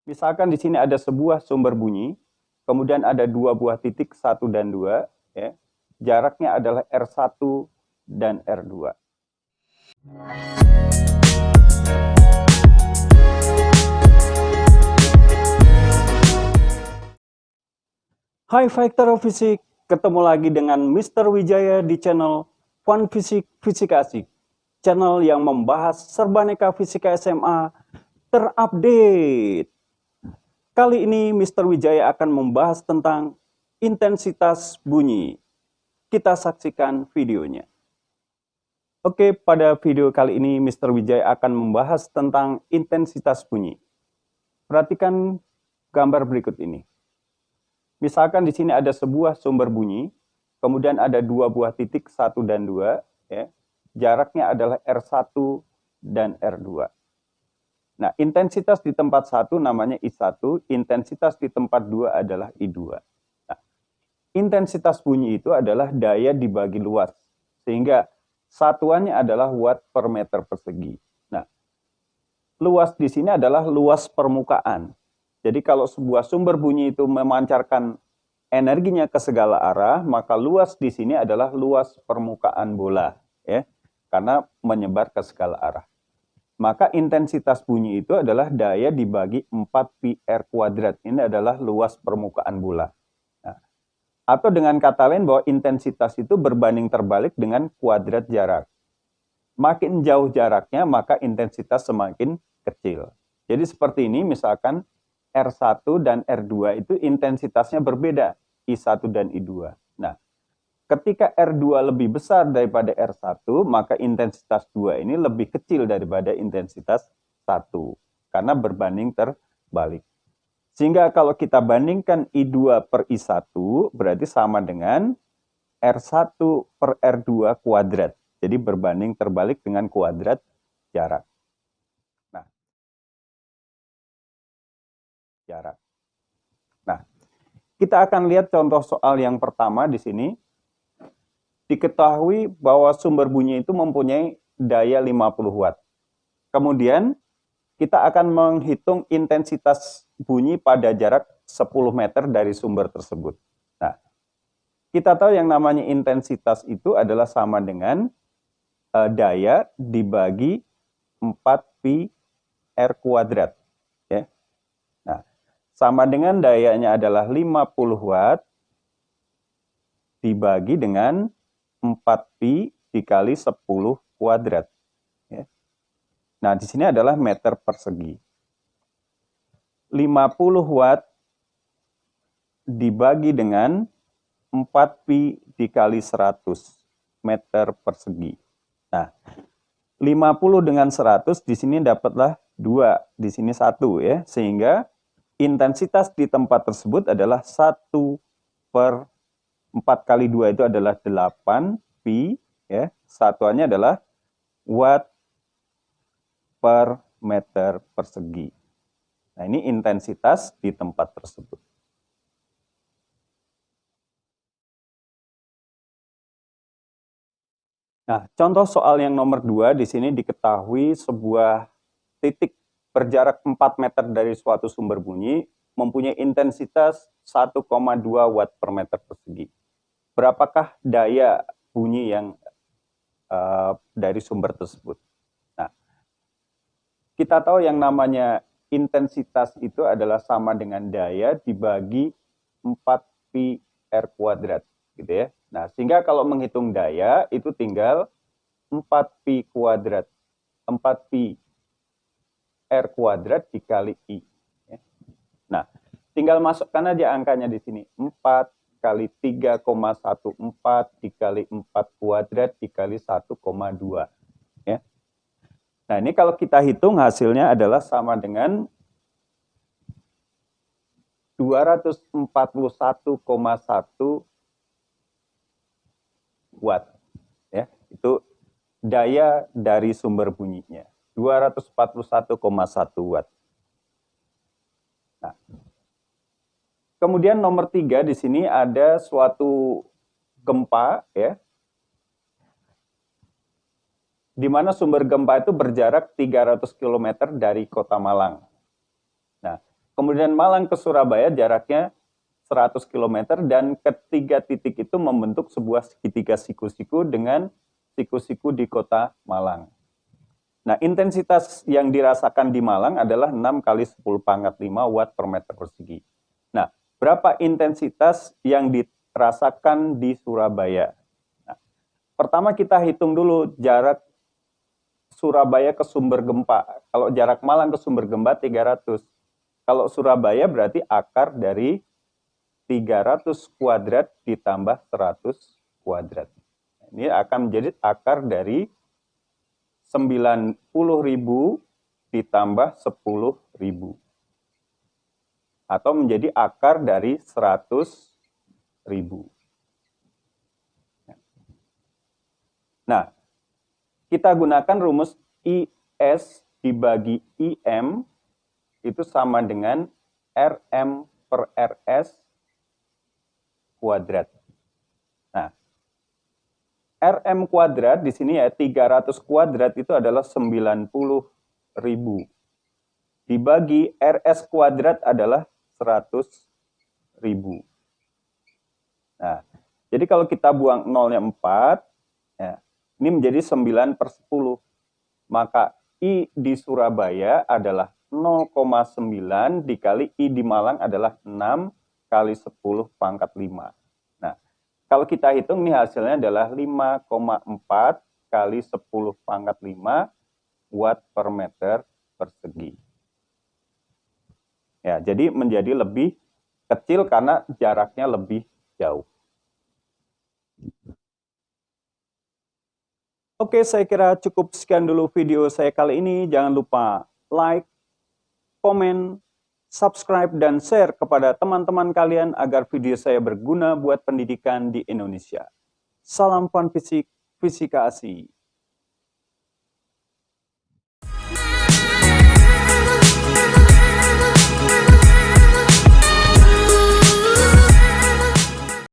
Misalkan di sini ada sebuah sumber bunyi, kemudian ada dua buah titik 1 dan 2, ya. Jaraknya adalah R1 dan R2. Hai Factor of Fisik, ketemu lagi dengan Mr. Wijaya di channel Fun Fisik Fisika Asik. Channel yang membahas serbaneka fisika SMA terupdate. Kali ini Mr. Wijaya akan membahas tentang intensitas bunyi. Kita saksikan videonya. Oke, pada video kali ini Mr. Wijaya akan membahas tentang intensitas bunyi. Perhatikan gambar berikut ini. Misalkan di sini ada sebuah sumber bunyi, kemudian ada dua buah titik 1 dan 2, ya. Jaraknya adalah R1 dan R2. Nah, intensitas di tempat 1 namanya I1, intensitas di tempat 2 adalah I2. Nah, intensitas bunyi itu adalah daya dibagi luas, sehingga satuannya adalah watt per meter persegi. Nah, luas di sini adalah luas permukaan. Jadi kalau sebuah sumber bunyi itu memancarkan energinya ke segala arah, maka luas di sini adalah luas permukaan bola, ya, karena menyebar ke segala arah. Maka intensitas bunyi itu adalah daya dibagi 4 pi R kuadrat. Ini adalah luas permukaan bola. Nah, atau dengan kata lain bahwa intensitas itu berbanding terbalik dengan kuadrat jarak. Makin jauh jaraknya, maka intensitas semakin kecil. Jadi seperti ini, misalkan R1 dan R2 itu intensitasnya berbeda, I1 dan I2. Nah, ketika R2 lebih besar daripada R1, maka intensitas 2 ini lebih kecil daripada intensitas 1. Karena berbanding terbalik. Sehingga kalau kita bandingkan I2 per I1, berarti sama dengan R1 per R2 kuadrat. Jadi berbanding terbalik dengan kuadrat jarak. Nah, kita akan lihat contoh soal yang pertama di sini. Diketahui bahwa sumber bunyi itu mempunyai daya 50 watt. Kemudian kita akan menghitung intensitas bunyi pada jarak 10 meter dari sumber tersebut. Nah, kita tahu yang namanya intensitas itu adalah sama dengan daya dibagi 4 pi R kuadrat. Ya. Nah, sama dengan dayanya adalah 50 watt dibagi dengan 4 pi dikali 10 kuadrat. Ya. Nah, di sini adalah meter persegi. 50 watt dibagi dengan 4 pi dikali 100 meter persegi. Nah, 50 dengan 100 di sini dapatlah 2, di sini 1 ya. Sehingga intensitas di tempat tersebut adalah 1 per 4 kali 2 itu adalah 8 pi, ya. Satuannya adalah watt per meter persegi. Nah, ini intensitas di tempat tersebut. Nah, contoh soal yang nomor 2 di sini diketahui sebuah titik berjarak 4 meter dari suatu sumber bunyi mempunyai intensitas 1,2 watt per meter persegi. Berapakah daya bunyi yang dari sumber tersebut? Nah, kita tahu yang namanya intensitas itu adalah sama dengan daya dibagi 4 pi R kuadrat, gitu ya. Nah, sehingga kalau menghitung daya itu tinggal 4 pi kuadrat, 4 pi R kuadrat dikali I. Nah, tinggal masukkan aja angkanya di sini. 4 kali 3,14 dikali 4 kuadrat dikali 1,2. Ya. Nah, ini kalau kita hitung hasilnya adalah sama dengan 241,1 watt. Ya, itu daya dari sumber bunyinya. 241,1 watt. Nah, kemudian nomor 3 di sini ada suatu gempa, ya, di mana sumber gempa itu berjarak 300 km dari Kota Malang. Nah, Kemudian Malang ke Surabaya jaraknya 100 km dan ketiga titik itu membentuk sebuah segitiga siku-siku dengan siku-siku di kota Malang. Nah, intensitas yang dirasakan di Malang adalah 6 kali 10 pangkat 5 watt per meter persegi. Nah, berapa intensitas yang dirasakan di Surabaya? Nah, pertama kita hitung dulu jarak Surabaya ke sumber gempa. Kalau jarak Malang ke sumber gempa 300. Kalau Surabaya berarti akar dari 300 kuadrat ditambah 100 kuadrat. Ini akan menjadi akar dari 90.000 ditambah 10.000. Atau menjadi akar dari 100.000. Nah, kita gunakan rumus IS dibagi IM itu sama dengan RM per RS kuadrat. Nah, RM kuadrat di sini ya 300 kuadrat itu adalah 90.000. Dibagi RS kuadrat adalah 100.000. Nah, jadi kalau kita buang nolnya 4, ya, ini menjadi 9/10. Maka I di Surabaya adalah 0,9 dikali I di Malang adalah 6 kali 10 pangkat 5. Kalau kita hitung ini hasilnya adalah 5,4 kali 10 pangkat 5 watt per meter persegi. Ya, jadi menjadi lebih kecil karena jaraknya lebih jauh. Oke, saya kira cukup sekian dulu video saya kali ini. Jangan lupa like, komen, subscribe, dan share kepada teman-teman kalian agar video saya berguna buat pendidikan di Indonesia. Salam Fun Fisik, Fisika Asik.